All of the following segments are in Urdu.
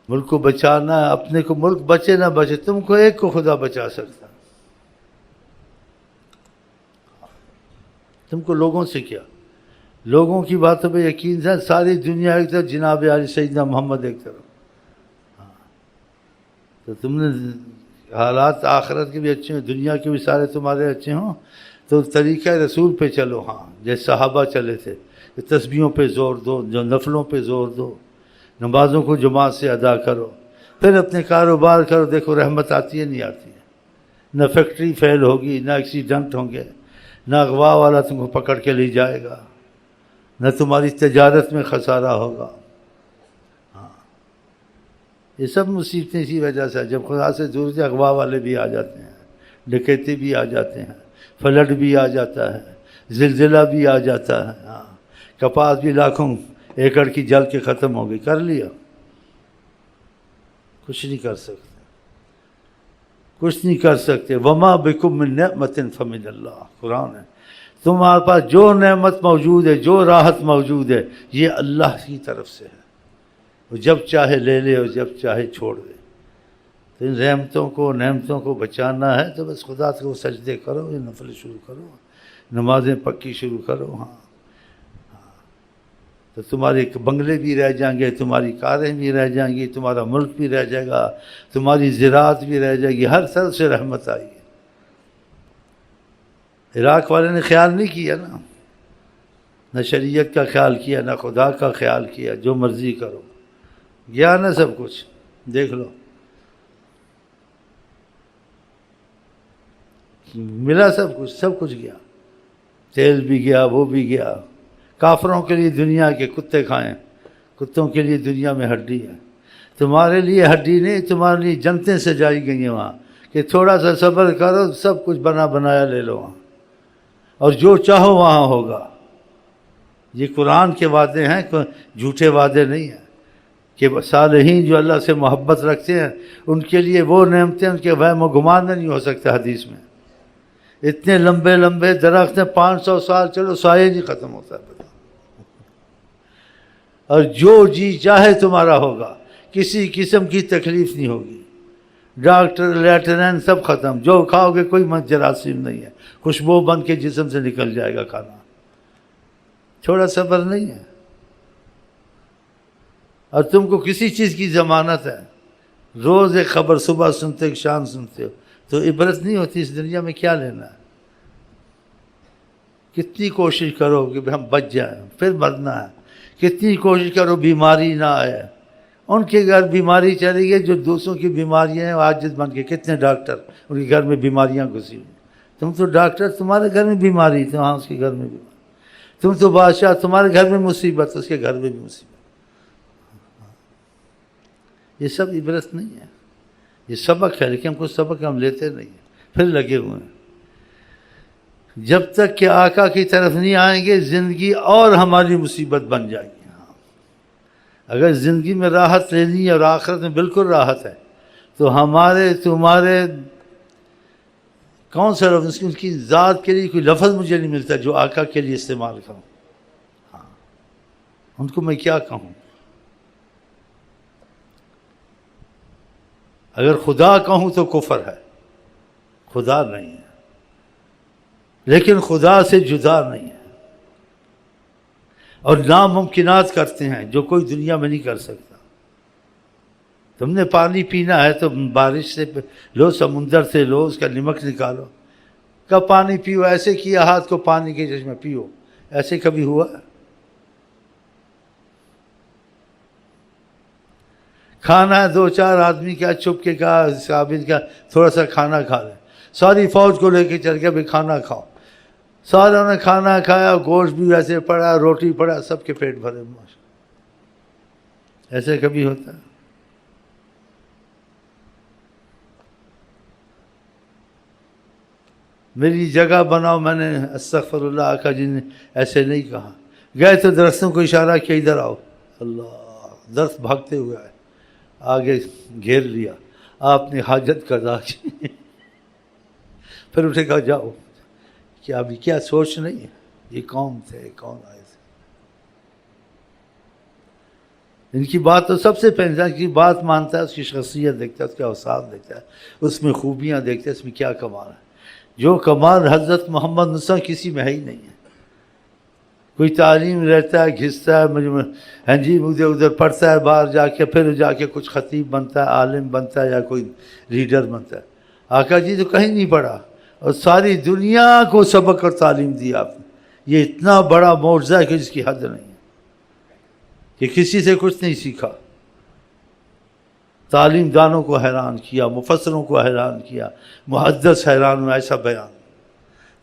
ملک کو بچانا ہے، اپنے کو ملک بچے نہ بچے، تم کو ایک کو خدا بچا سکتا، تم کو لوگوں سے کیا، لوگوں کی باتوں پہ یقین ہے، ساری دنیا ایک طرف، جناب علی سیدنا محمد ایک طرف، تو تم نے حالات آخرت کے بھی اچھے ہوں، دنیا کے بھی سارے تمہارے اچھے ہوں تو طریقہ رسول پہ چلو، ہاں جیسے صحابہ چلے تھے، تسبیحوں پہ زور دو، جو نفلوں پہ زور دو، نمازوں کو جماعت سے ادا کرو، پھر اپنے کاروبار کرو، دیکھو رحمت آتی ہے نہیں آتی ہے، نہ فیکٹری فیل ہوگی، نہ ایکسیڈنٹ ہوں گے، نہ اغوا والا تم کو پکڑ کے لے جائے گا، نہ تمہاری تجارت میں خسارہ ہوگا۔ ہاں یہ سب مصیبتیں اسی وجہ سے، جب خدا سے دور سے اغوا والے بھی آ جاتے ہیں، ڈکیتے بھی آ جاتے ہیں، فلڈ بھی آ جاتا ہے، زلزلہ بھی آ جاتا ہے، ہاں کپاس بھی لاکھوں ایکڑ کی جل کے ختم ہو گئی، کر لیا، کچھ نہیں کر سکتے، کچھ نہیں کر سکتے۔ وما بکم من نعمت فمن اللہ، قرآن ہے، تمہارے پاس جو نعمت موجود ہے، جو راحت موجود ہے، یہ اللہ کی طرف سے ہے، وہ جب چاہے لے لے اور جب چاہے چھوڑ دے۔ تو ان نعمتوں کو بچانا ہے تو بس خدا کو سجدے کرو، یہ نفل شروع کرو، نمازیں پکی شروع کرو، ہاں تو تمہارے بنگلے بھی رہ جائیں گے، تمہاری کاریں بھی رہ جائیں گی، تمہارا ملک بھی رہ جائے گا، تمہاری زراعت بھی رہ جائے گی، ہر طرف سے رحمت آئی ہے۔ عراق والے نے خیال نہیں کیا نا، نہ شریعت کا خیال کیا، نہ خدا کا خیال کیا، جو مرضی کرو، گیا نا سب کچھ، دیکھ لو، ملا سب کچھ گیا، تیل بھی گیا، وہ بھی گیا۔ کافروں کے لیے دنیا کے کتے کھائیں، کتوں کے لیے دنیا میں ہڈی ہے، تمہارے لیے ہڈی نہیں، تمہارے لیے جنتیں سجائی گئی ہیں وہاں، کہ تھوڑا سا صبر کرو، سب کچھ بنا بنایا لے لو وہاں، اور جو چاہو وہاں ہوگا۔ یہ قرآن کے وعدے ہیں، جھوٹے وعدے نہیں ہیں، کہ صالحین جو اللہ سے محبت رکھتے ہیں ان کے لیے وہ نعمتیں ان کے وہم و گمان میں نہیں ہو سکتا۔ حدیث میں اتنے لمبے لمبے درخت ہیں، 500 سال چلو سایہ نہیں ختم ہوتا ہے، اور جو جی چاہے تمہارا ہوگا، کسی قسم کی تکلیف نہیں ہوگی، ڈاکٹر لیٹرین سب ختم، جو کھاؤ گے کوئی جراثیم نہیں ہے، خوشبو بن کے جسم سے نکل جائے گا کھانا، تھوڑا صبر نہیں ہے، اور تم کو کسی چیز کی ضمانت ہے، روز ایک خبر صبح سنتے ہو، شام سنتے ہو، تو عبرت نہیں ہوتی اس دنیا میں، کیا لینا ہے؟ کتنی کوشش کرو کہ ہم بچ جائیں، پھر مرنا ہے، کتنی کوشش کرو بیماری نہ آئے، ان کے گھر بیماری چلی گئی، جو دوسروں کی بیماریاں ہیں عاجز بن کے، کتنے ڈاکٹر ان کے گھر میں بیماریاں گھسی ہوئی، تم تو ڈاکٹر، تمہارے گھر میں بیماری تو ہاں اس کے گھر میں بیماری، تم تو بادشاہ، تمہارے گھر میں مصیبت اس کے گھر میں بھی مصیبت۔ یہ سب عبرت نہیں ہے، یہ سبق ہے، لیکن ہم کو سبق ہم لیتے نہیں ہیں، پھر لگے ہوئے ہیں۔ جب تک کہ آقا کی طرف نہیں آئیں گے زندگی اور ہماری مصیبت بن جائے گی۔ اگر زندگی میں راحت لینی ہے اور آخرت میں بالکل راحت ہے تو ہمارے تمہارے کون سا لفظ، ان کی ذات کے لیے کوئی لفظ مجھے نہیں ملتا جو آقا کے لیے استعمال کروں، ہاں ان کو میں کیا کہوں؟ اگر خدا کہوں تو کفر ہے، خدا نہیں ہے، لیکن خدا سے جدا نہیں ہے، اور ناممکنات کرتے ہیں جو کوئی دنیا میں نہیں کر سکتا۔ تم نے پانی پینا ہے تو بارش سے لو، سمندر سے لو، اس کا نمک نکالو، کب پانی پیو، ایسے کیا ہاتھ کو پانی کے چشمے پیو، ایسے کبھی ہوا؟ کھانا ہے، دو چار آدمی کیا چھپ کے کہا ثابت کا تھوڑا سا کھانا کھا لیں، ساری فوج کو لے کے چل کے بھی کھانا کھاؤ، ساروں نے کھانا کھایا، گوشت بھی ویسے پڑا، روٹی پڑا، سب کے پیٹ بھرے، ایسے کبھی ہوتا ہے؟ میری جگہ بناؤ، میں نے استغفر اللہ کا جن ایسے نہیں کہا، گئے تو درختوں کو اشارہ کیا ادھر آؤ، اللہ، درخت بھاگتے ہوئے آئے، آگے گھیر لیا، آپ نے حاجت قضا کی، پھر اٹھے کہا جاؤ، کیا ابھی کیا سوچ نہیں ہے، یہ کون تھے، کون آئے تھے؟ ان کی بات تو سب سے پہلے کی بات مانتا ہے، اس کی شخصیت دیکھتا ہے، اس کے اوصاف دیکھتا ہے، اس میں خوبیاں دیکھتا ہے، اس میں کیا کمال ہے۔ جو کمال حضرت محمد نصر کسی میں ہے ہی نہیں ہے۔ کوئی تعلیم رہتا ہے، گھستا ہے، ہاں جی ادھر ادھر پڑھتا ہے، باہر جا کے پھر جا کے کچھ خطیب بنتا ہے، عالم بنتا ہے، یا کوئی لیڈر بنتا ہے۔ آقا جی تو کہیں نہیں پڑھا، اور ساری دنیا کو سبق اور تعلیم دی آپ نے۔ یہ اتنا بڑا معجزہ ہے کہ جس کی حد نہیں ہے، کہ کسی سے کچھ نہیں سیکھا۔ تعلیم دانوں کو حیران کیا، مفسروں کو حیران کیا، محدث حیران ہوا، ایسا بیان،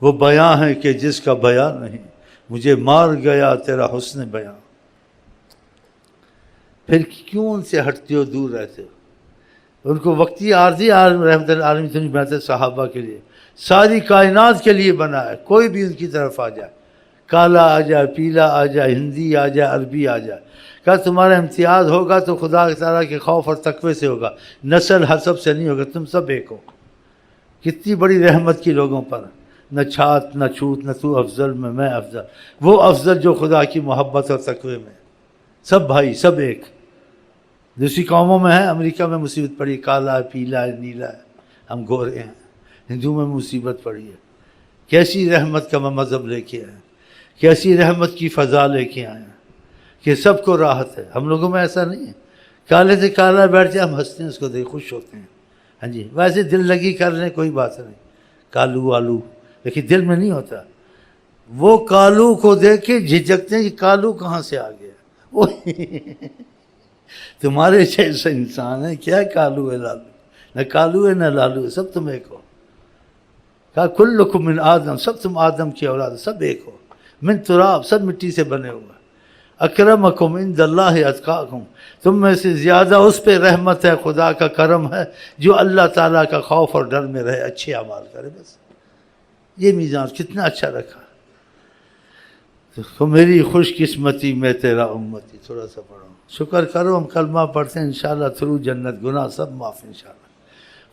وہ بیان ہے کہ جس کا بیان نہیں، مجھے مار گیا تیرا حسن بیان۔ پھر کیوں ان سے ہٹتے ہو، دور رہتے ہو؟ ان کو وقتی عارضی رحمت العالمین سے نہیں بناتے، صحابہ کے لیے، ساری کائنات کے لیے بنا ہے۔ کوئی بھی ان کی طرف آ جائے، کالا آ جائے، پیلا آ جائے، ہندی آ جائے، عربی آ جائے، کہ تمہارا امتیاز ہوگا تو خدا تعالیٰ کے خوف اور تقوی سے ہوگا، نسل حسب سے نہیں ہوگا، تم سب ایک ہو۔ کتنی بڑی رحمت کی لوگوں پر، نہ چھات نہ چھوت، نہ تو افضل میں افضل، وہ افضل جو خدا کی محبت اور تقوی میں، سب بھائی، سب ایک۔ دوسری قوموں میں ہے، امریکہ میں مصیبت پڑی، کالا ہے، پیلا ہے، نیلا ہے، ہم گورے ہیں۔ ہندو میں مصیبت پڑی ہے۔ کیسی رحمت کا مذہب لے کے آئے، کیسی رحمت کی فضا لے کے آئے ہیں کہ سب کو راحت ہے۔ ہم لوگوں میں ایسا نہیں ہے، کالے سے کالا بیٹھ جائے، ہم ہنستے ہیں، اس کو دیکھ خوش ہوتے ہیں، ہاں جی، ویسے دل لگی کر لیں، کوئی بات نہیں، کالو آلو، لیکن دل میں نہیں ہوتا۔ وہ کالو کو دیکھ کے جھجکتے ہیں کہ کالو کہاں سے آ گیا، تمہارے جیسا انسان ہے، کیا کالو ہے لالو، نہ کالو ہے نہ لالو ہے، سب تم ایک ہو۔ کہا کلکم من آدم، سب تم آدم کی اولاد، سب ایک ہو، من تراب، سب مٹی سے بنے ہوئے، اکرمکم عند اللہ اتقاکم، تم میں سے زیادہ اس پہ رحمت ہے، خدا کا کرم ہے جو اللہ تعالیٰ کا خوف اور ڈر میں رہے، اچھے اعمال کرے، بس یہ میزان کتنا اچھا رکھا۔ تو میری خوش قسمتی میں تیرا امتی، تھوڑا سا پڑھو، شکر کرو، ہم کلمہ پڑھتے ہیں انشاءاللہ تھرو جنت، گناہ سب معاف انشاءاللہ۔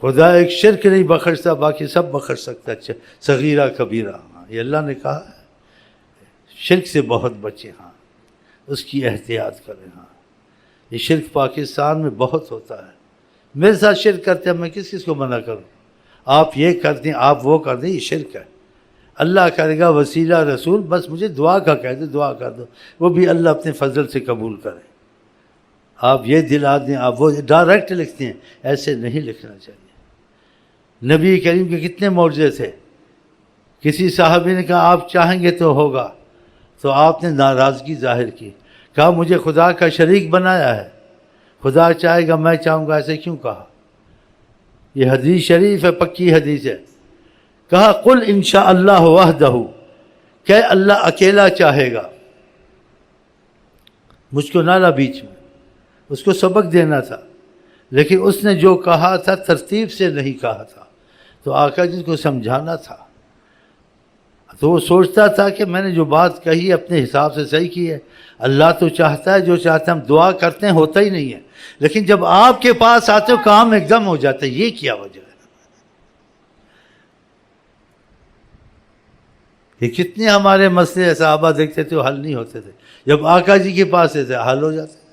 خدا ایک شرک نہیں بخشتا، باقی سب بخش سکتا ہے، صغیرہ کبیرہ، یہ اللہ نے کہا ہے۔ شرک سے بہت بچے، ہاں اس کی احتیاط کریں، ہاں یہ شرک پاکستان میں بہت ہوتا ہے۔ میرے ساتھ شرک کرتے ہیں، میں کس کو منع کروں؟ آپ یہ کرتے ہیں، آپ وہ کر دیں، یہ شرک ہے۔ اللہ کرے گا وسیلہ رسول، بس مجھے دعا کا کہہ دو، دعا کر دو، وہ بھی اللہ اپنے فضل سے قبول کرے۔ آپ یہ دلا دیں، آپ وہ ڈائریکٹ لکھتے ہیں، ایسے نہیں لکھنا چاہیے۔ نبی کریم کے کتنے معجزے تھے، کسی صحابی نے کہا آپ چاہیں گے تو ہوگا، تو آپ نے ناراضگی ظاہر کی، کہا مجھے خدا کا شریک بنایا ہے، خدا چاہے گا میں چاہوں گا، ایسے کیوں کہا؟ یہ حدیث شریف ہے، پکی حدیث ہے۔ کہا قل انشاء اللہ وحدہ، کہ اللہ اکیلا چاہے گا، مجھ کو نہ لا بیچ میں، اس کو سبق دینا تھا، لیکن اس نے جو کہا تھا ترتیب سے نہیں کہا تھا، تو آقا جی کو سمجھانا تھا، تو وہ سوچتا تھا کہ میں نے جو بات کہی اپنے حساب سے صحیح کی ہے، اللہ تو چاہتا ہے جو چاہتا ہے، ہم دعا کرتے ہیں ہوتا ہی نہیں ہے، لیکن جب آپ کے پاس آتے ہو کام ایک دم ہو جاتا ہے، یہ کیا وجہ ہے؟ یہ کتنے ہمارے مسئلے صحابہ دیکھتے تھے وہ حل نہیں ہوتے تھے، جب آقا جی کے پاس تھے حل ہو جاتے تھے،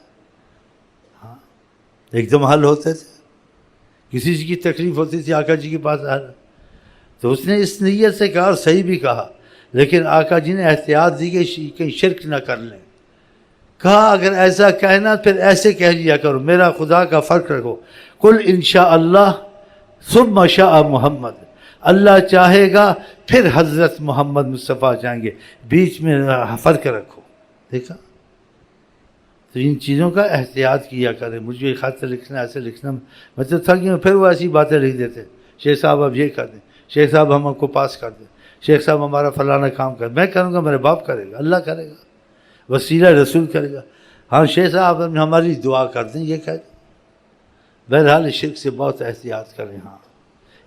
ہاں ایک دم حل ہوتے تھے۔ کسی چیز کی تکلیف ہوتی تھی آقا جی کے پاس حل، تو اس نے اس نیت سے کہا اور صحیح بھی کہا، لیکن آقا جی نے احتیاط دی کہ کہیں شرک نہ کر لیں۔ کہا اگر ایسا کہنا پھر ایسے کہہ لیا کرو، میرا خدا کا فرق رکھو، قل انشاء اللہ ثم شاء محمد، اللہ چاہے گا پھر حضرت محمد مصطفیٰ چاہیں گے، بیچ میں فرق رکھو۔ دیکھا، تو ان چیزوں کا احتیاط کیا کریں۔ مجھے خط لکھنا ایسے لکھنا مطلب تھا کہ پھر وہ ایسی باتیں لکھ دیتے، شیخ صاحب اب یہ کر دیں، شیخ صاحب ہم کو پاس کر دیں، شیخ صاحب ہمارا فلانا کام کر، میں کروں گا میرے باپ کرے گا، اللہ کرے گا، وسیلہ رسول کرے گا، ہاں شیخ صاحب ہماری دعا کر دیں، یہ کہہ دیں۔ بہرحال شرک سے بہت احتیاط کریں۔ ہاں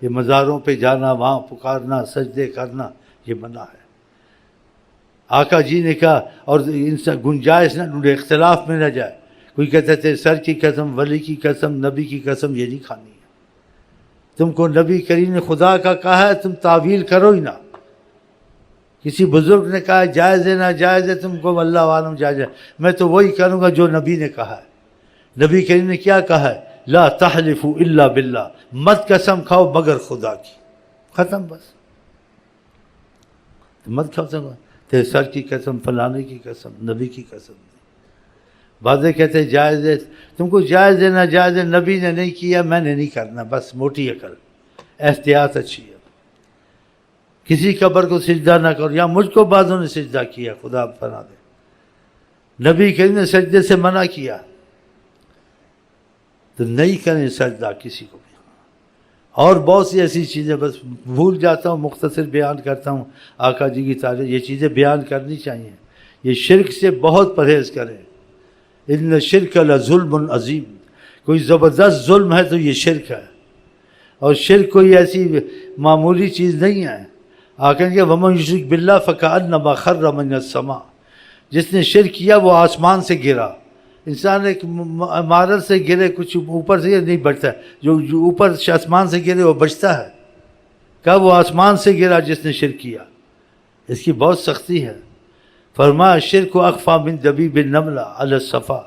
یہ مزاروں پہ جانا، وہاں پکارنا، سجدے کرنا، یہ منع ہے۔ آقا جی نے کہا، اور ان سے گنجائش نہ ڈھونڈے، اختلاف میں نہ جائے، کوئی کہتے تھے سر کی قسم، ولی کی قسم، نبی کی قسم یہ نہیں کھانی ہے۔ تم کو نبی کریم نے خدا کا کہا ہے، تم تعویل کرو ہی نہ۔ کسی بزرگ نے کہا ہے جائز ہے ناجائز ہے، تم کو اللہ عالم جائز ہے، میں تو وہی کروں گا جو نبی نے کہا ہے۔ نبی کریم نے کیا کہا ہے؟ لا تحلفوا الا باللہ، مت قسم کھاؤ مگر خدا کی، ختم بس۔ مت کھاؤ تیرے سر کی قسم، فلانے کی قسم، نبی کی قسم۔ بعضے کہتے ہیں جائز ہے، تم کو جائز ہے ناجائز ہے، نبی نے نہیں کیا میں نے نہیں کرنا، بس موٹی عقل، احتیاط اچھی ہے۔ کسی قبر کو سجدہ نہ کرو، یا مجھ کو بعضوں نے سجدہ کیا، خدا بنا دے، نبی کریم نے سجدے سے منع کیا، تو نہیں کریں سجدہ کسی کو بھی۔ اور بہت سی ایسی چیزیں بس بھول جاتا ہوں، مختصر بیان کرتا ہوں آقا جی کی تعریف، یہ چیزیں بیان کرنی چاہیے۔ یہ شرک سے بہت پرہیز کریں، ان الشرک لظلم عظیم، کوئی زبردست ظلم ہے تو یہ شرک ہے، اور شرک کوئی ایسی معمولی چیز نہیں ہے۔ آقا کہ ومن یشرک باللہ فکأنما خر من السماء، جس نے شرک کیا وہ آسمان سے گرا۔ انسان ایک عمارت سے گرے، کچھ اوپر سے نہیں بچتا ہے، جو اوپر آسمان سے گرے وہ بچتا ہے، کہا وہ آسمان سے گرا جس نے شرک کیا، اس کی بہت سختی ہے۔ فرمایا شرک اخفی من دبیب النملہ علی الصفا،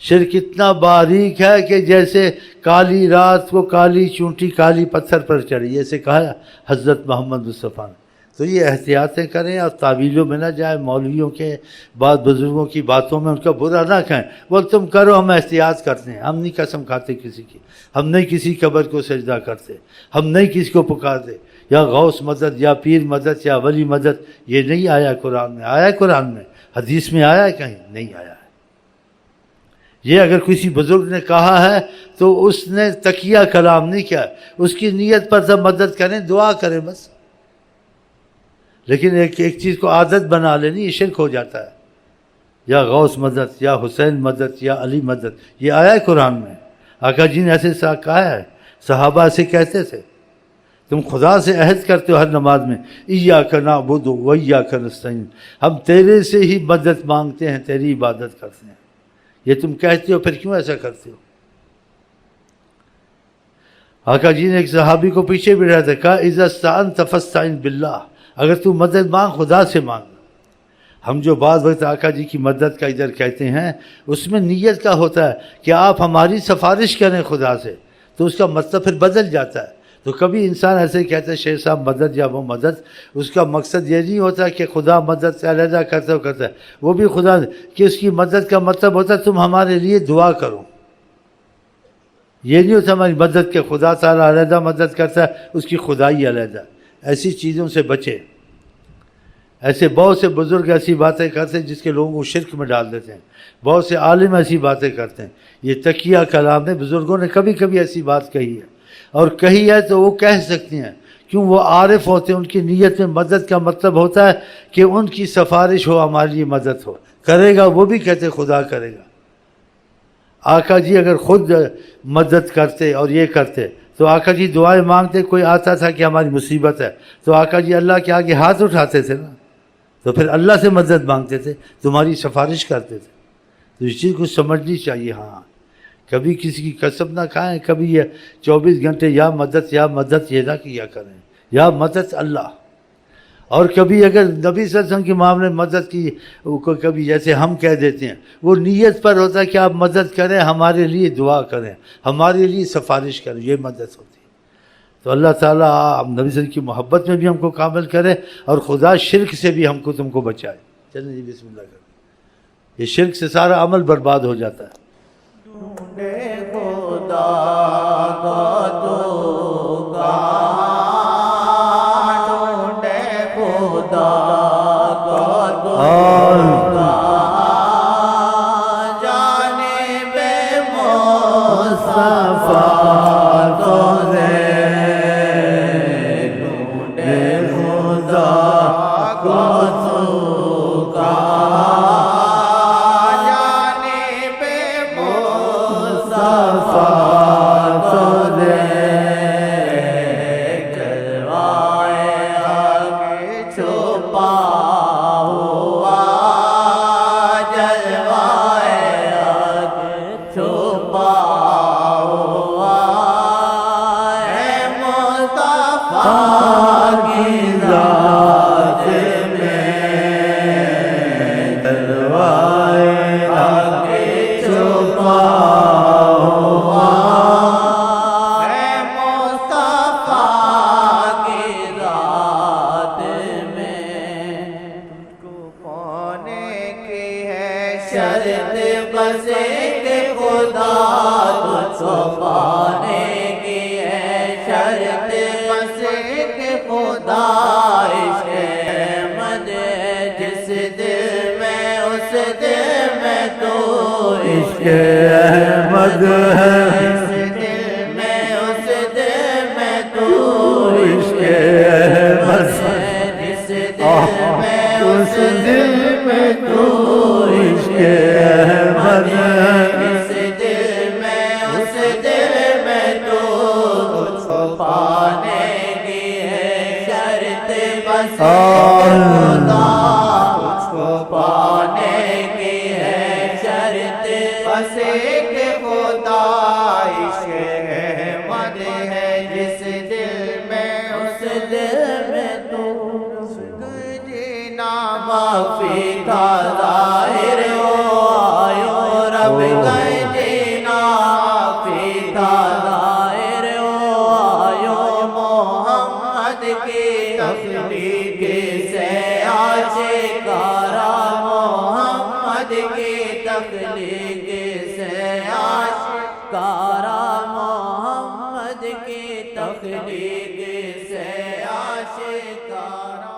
شرک اتنا باریک ہے کہ جیسے کالی رات کو کالی چونٹی کالی پتھر پر چڑھی، ایسے کہا حضرت محمد مصطفیٰ نے۔ تو یہ احتیاطیں کریں اور تعویلوں میں نہ جائیں، مولویوں کے بعد بزرگوں کی باتوں میں ان کا برا نہ کہیں، وہ تم کرو ہم احتیاط کرتے ہیں، ہم نہیں قسم کھاتے کسی کی، ہم نہیں کسی قبر کو سجدہ کرتے، ہم نہیں کسی کو پکارتے، یا غوث مدد یا پیر مدد یا ولی مدد، یہ نہیں آیا قرآن میں، آیا قرآن میں، حدیث میں آیا ہے کہیں؟ نہیں آیا ہے۔ یہ اگر کسی بزرگ نے کہا ہے تو اس نے تقیہ کلام نہیں کیا، اس کی نیت پر سب مدد کریں، دعا کریں بس، لیکن ایک چیز کو عادت بنا لینی، یہ شرک ہو جاتا ہے۔ یا غوث مدد یا حسین مدد یا علی مدد، یہ آیا ہے قرآن میں، آقا جی نے ایسے کہا ہے، صحابہ ایسے کہتے تھے۔ تم خدا سے عہد کرتے ہو ہر نماز میں، ایاک نعبد و ایاک نستعین، ہم تیرے سے ہی مدد مانگتے ہیں، تیری عبادت کرتے ہیں، یہ تم کہتے ہو، پھر کیوں ایسا کرتے ہو؟ آقا جی نے ایک صحابی کو پیچھے بٹھایا تھا، کہا اذا استعنت فاستعن باللہ، اگر تو مدد مانگ خدا سے مانگ۔ ہم جو بعض وقت آقا جی کی مدد کا ادھر کہتے ہیں، اس میں نیت کا ہوتا ہے کہ آپ ہماری سفارش کریں خدا سے، تو اس کا مطلب پھر بدل جاتا ہے۔ تو کبھی انسان ایسے کہتا ہے شیخ صاحب مدد یا وہ مدد، اس کا مقصد یہ نہیں ہوتا کہ خدا مدد سے علیحدہ کرتا ہے، وہ بھی خدا کہ اس کی مدد کا مطلب ہوتا ہے تم ہمارے لیے دعا کرو، یہ نہیں ہوتا ہماری مدد کے خدا تعالیٰ علیحدہ مدد کرتا ہے، اس کی خدائی علیحدہ۔ ایسی چیزوں سے بچے، ایسے بہت سے بزرگ ایسی باتیں کرتے ہیں جس کے لوگوں کو شرک میں ڈال دیتے ہیں، بہت سے عالم ایسی باتیں کرتے ہیں، یہ تقیہ کلام ہے، بزرگوں نے کبھی کبھی ایسی بات کہی ہے، اور کہی ہے تو وہ کہہ سکتی ہیں، کیوں؟ وہ عارف ہوتے ہیں، ان کی نیت میں مدد کا مطلب ہوتا ہے کہ ان کی سفارش ہو، ہمارے لیے مدد ہو، کرے گا وہ بھی کہتے خدا کرے گا۔ آقا جی اگر خود مدد کرتے اور یہ کرتے تو آقا جی دعائیں مانگتے، کوئی آتا تھا کہ ہماری مصیبت ہے تو آقا جی اللہ کے آگے ہاتھ اٹھاتے تھے نا، تو پھر اللہ سے مدد مانگتے تھے، تمہاری سفارش کرتے تھے۔ تو اس چیز کو سمجھنی چاہیے۔ ہاں کبھی کسی کی قسم نہ کھائیں، کبھی یہ 24 گھنٹے یا مدد یہ نہ کیا کریں، یا مدد اللہ۔ اور کبھی اگر نبی صلی اللہ علیہ وسلم کے معاملے میں مدد کی، کبھی جیسے ہم کہہ دیتے ہیں، وہ نیت پر ہوتا ہے کہ آپ مدد کریں، ہمارے لیے دعا کریں، ہمارے لیے سفارش کریں، یہ مدد ہوتی ہے۔ تو اللہ تعالیٰ نبی صلی اللہ علیہ وسلم کی محبت میں بھی ہم کو کامل کرے اور خدا شرک سے بھی ہم کو تم کو بچائے. چلیں جی بسم اللہ کریں. یہ شرک سے سارا عمل برباد ہو جاتا ہے. ڈھونڈے خدا کا تو کہاں، ڈھونڈے خدا کا تو کہاں، جانب مصطفیٰ تو دے، ڈھونڈے خدا کا تو کہاں، شرط بس ایک خدا تجھ کو پانے کی ہے، شرط بس ایک خدا عشق احمد ہے، جس دل میں اس دل میں تو عشق احمد ہے، جس دل میں اس دل میں تو عشق احمد ہے، جس دل میں اس دل میں تو عشق احمد ہے، اس دل میں اس دل میں تو تجھ کو پانے کی ہے شرط بس خدا، تجھ کو پانے کی ہے شرط بس ایک خدا عشق احمد ہے، جس دل میں اس دل میں تو جینا معافی تھا ظاہر ہو آیو رب کا جینا معافی تھا ظاہر ہو آیو محمد کی تخلیق سے آشکارا، محمد کی تخلیق سے آشکارا، محمد کی تخلیق سے آشکارا.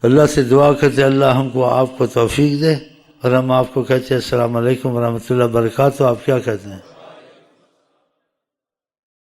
اللہ سے دعا کرتے اللہ ہم کو آپ کو توفیق دے، اور ہم آپ کو کہتے ہیں السلام علیکم ورحمۃ اللہ وبرکاتہ. آپ کیا کہتے ہیں؟